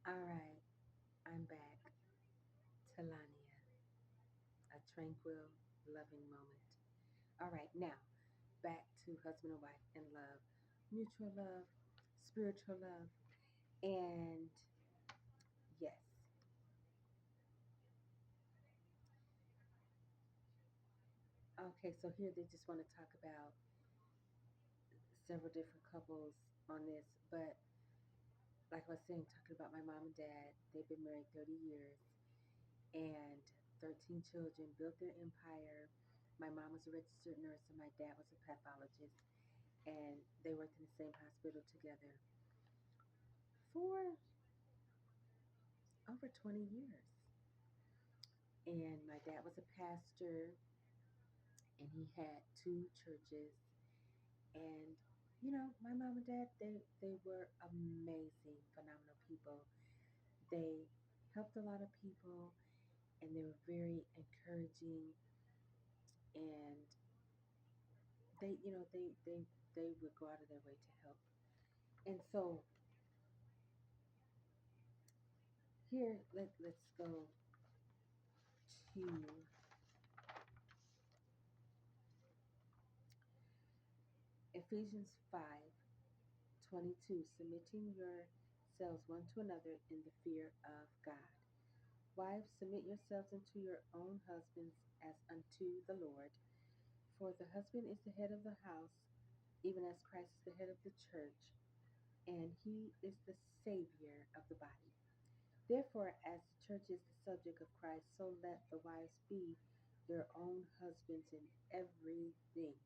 All right, I'm back. Talania, a tranquil, loving moment. All right, now back to husband and wife and love, mutual love, spiritual love, and yes. Okay, so here they just want to talk about several different couples on this, but like I was saying, talking about my mom and dad, they've been married 30 years and 13 children, built their empire. My mom was a registered nurse and my dad was a pathologist, and they worked in the same hospital together for over 20 years. And my dad was a pastor and he had two churches. And my mom and dad, they were amazing, phenomenal people. They helped a lot of people and they were very encouraging, and they would go out of their way to help. And so here let's go to Ephesians 5:22, submitting yourselves one to another in the fear of God. Wives, submit yourselves unto your own husbands as unto the Lord. For the husband is the head of the house, even as Christ is the head of the church, and he is the Savior of the body. Therefore, as the church is the subject of Christ, so let the wives be their own husbands in everything.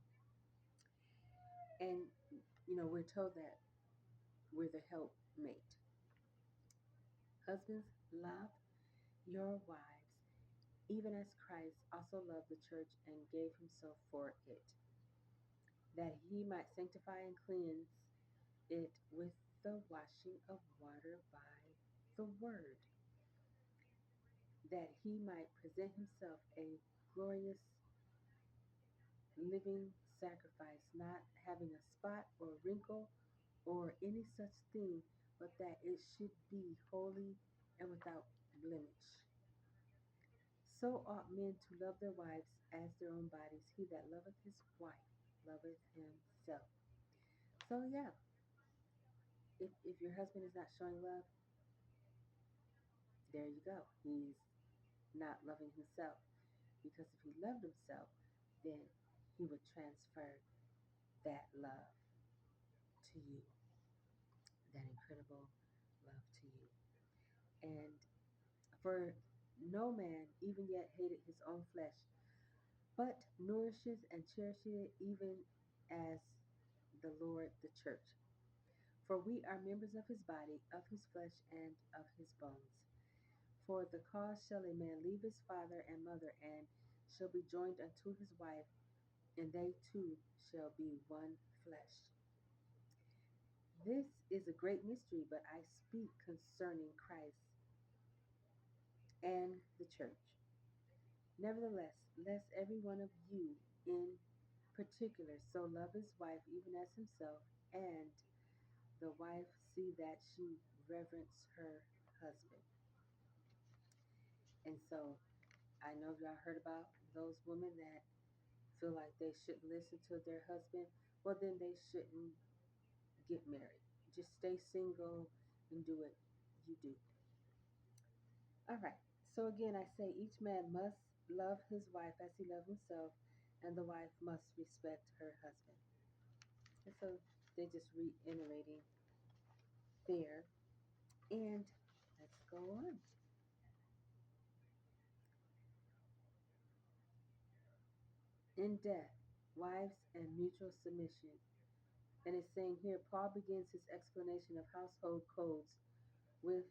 And, we're told that we're the helpmate. Husbands, love your wives, even as Christ also loved the church and gave himself for it, that he might sanctify and cleanse it with the washing of water by the word, that he might present himself a glorious living sacrifice, not having a spot or wrinkle or any such thing, but that it should be holy and without blemish. So ought men to love their wives as their own bodies. He that loveth his wife loveth himself. So yeah, if your husband is not showing love, there you go. He's not loving himself. Because if he loved himself, then he would transfer that love to you, that incredible love to you. And for no man even yet hated his own flesh, but nourishes and cherishes it, even as the Lord the church. For we are members of his body, of his flesh, and of his bones. For the cause shall a man leave his father and mother, and shall be joined unto his wife, and they two shall be one flesh. This is a great mystery, but I speak concerning Christ and the church. Nevertheless, lest every one of you in particular so love his wife even as himself, and the wife see that she reverence her husband. And so I know y'all heard about those women that feel like they shouldn't listen to their husband. Well, then they shouldn't get married. Just stay single and do what you do. All right. So again, I say each man must love his wife as he loves himself, and the wife must respect her husband. And so they just reiterating there. And let's go on. In death, wives and mutual submission. And it's saying here, Paul begins his explanation of household codes with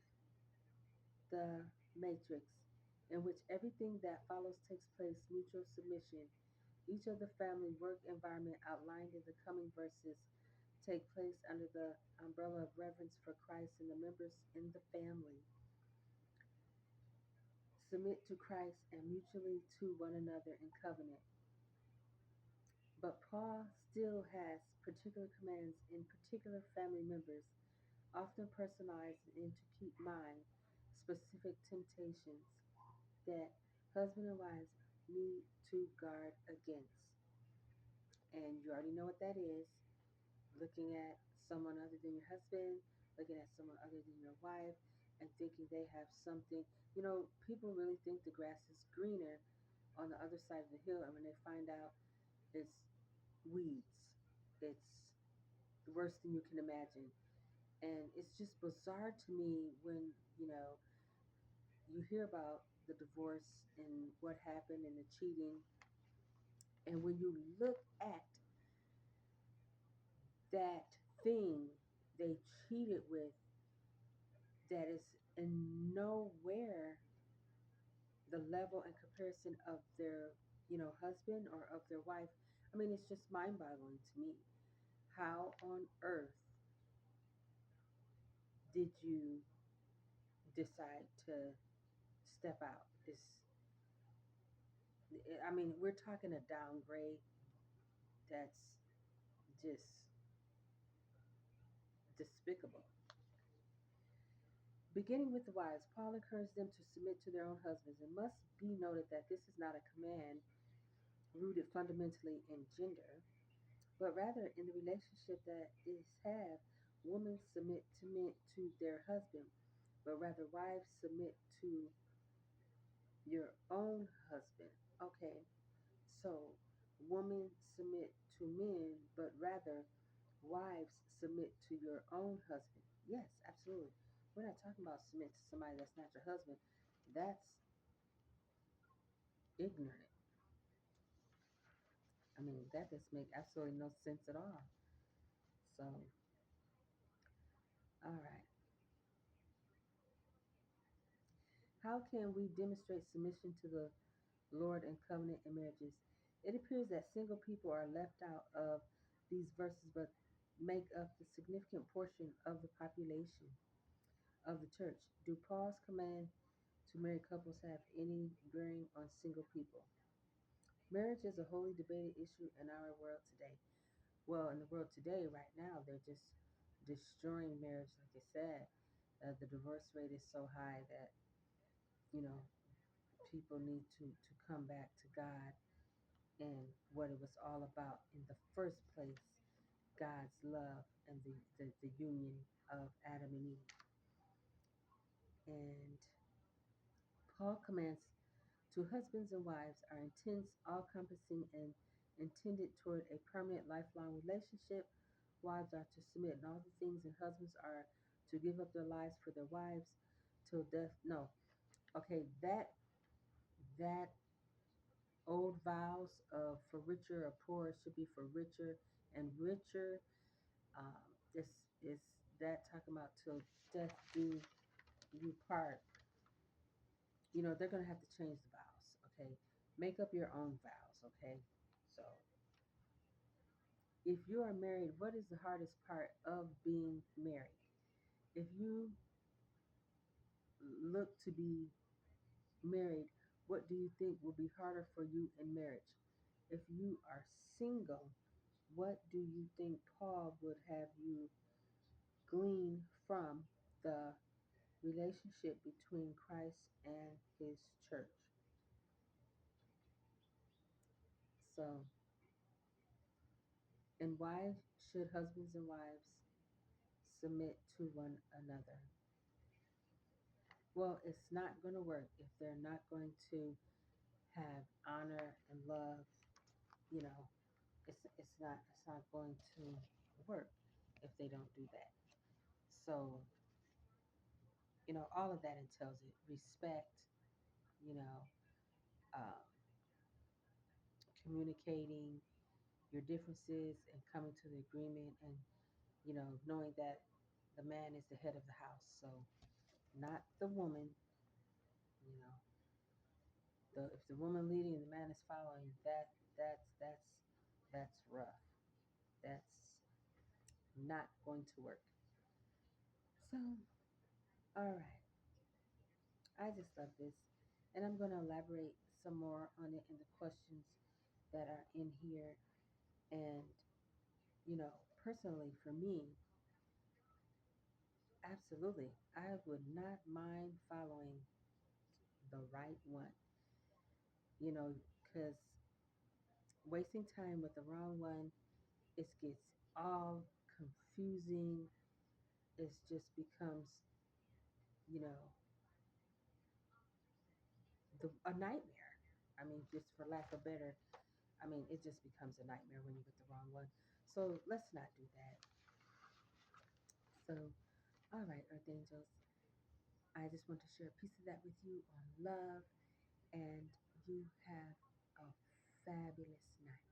the matrix, in which everything that follows takes place, mutual submission. Each of the family work environment outlined in the coming verses take place under the umbrella of reverence for Christ and the members in the family. Submit to Christ and mutually to one another in covenant. But Paul still has particular commands in particular family members, often personalized and to keep mind specific temptations that husband and wives need to guard against. And you already know what that is: looking at someone other than your husband, looking at someone other than your wife, and thinking they have something. You know, people really think the grass is greener on the other side of the hill, and when they find out it's weeds, it's the worst thing you can imagine. And it's just bizarre to me when, you hear about the divorce and what happened and the cheating. And when you look at that thing they cheated with, that is in nowhere the level and comparison of their, husband or of their wife. I mean, it's just mind boggling to me. How on earth did you decide to step out? I mean, we're talking a downgrade that's just despicable. Beginning with the wives, Paul encouraged them to submit to their own husbands. It must be noted that this is not a command rooted fundamentally in gender, but rather in the relationship that is have. Women submit to men to their husband, but rather wives submit to your own husband. Okay, so women submit to men, but rather wives submit to your own husband. Yes, absolutely. We're not talking about submit to somebody that's not your husband. That's ignorant. I mean, that just make absolutely no sense at all. So, all right. How can we demonstrate submission to the Lord in covenant and marriages? It appears that single people are left out of these verses, but make up the significant portion of the population of the church. Do Paul's command to married couples have any bearing on single people? Marriage is a wholly debated issue in our world today. Well, in the world today, right now, they're just destroying marriage. Like I said, the divorce rate is so high that, you know, people need to come back to God and what it was all about in the first place: God's love and the union of Adam and Eve. And Paul commands to husbands and wives are intense, all encompassing, and intended toward a permanent, lifelong relationship. Wives are to submit in all the things, and husbands are to give up their lives for their wives till death. No, okay, that old vows of for richer or poorer should be for richer and richer. This is that talking about till death do you part. They're gonna have to change the vows. Okay, make up your own vows. Okay, so if you are married, what is the hardest part of being married? If you look to be married, what do you think will be harder for you in marriage? If you are single, what do you think Paul would have you glean from the relationship between Christ and his church? So, and why should husbands and wives submit to one another? Well, it's not going to work if they're not going to have honor and love. You know, it's not going to work if they don't do that. So, all of that entails it: respect, you know, um, communicating your differences and coming to the agreement, and knowing that the man is the head of the house, so not the woman. You know, if the woman leading and the man is following, that's rough. That's not going to work. So, all right, I just love this, and I'm going to elaborate some more on it in the questions that are in here. And personally, for me, Absolutely. I would not mind following the right one, because wasting time with the wrong one, it gets all confusing. It just becomes, you know, a nightmare. I mean, just for lack of better, I mean, it just becomes a nightmare when you get the wrong one. So let's not do that. So, all right, Earth Angels, I just want to share a piece of that with you on love, and you have a fabulous night.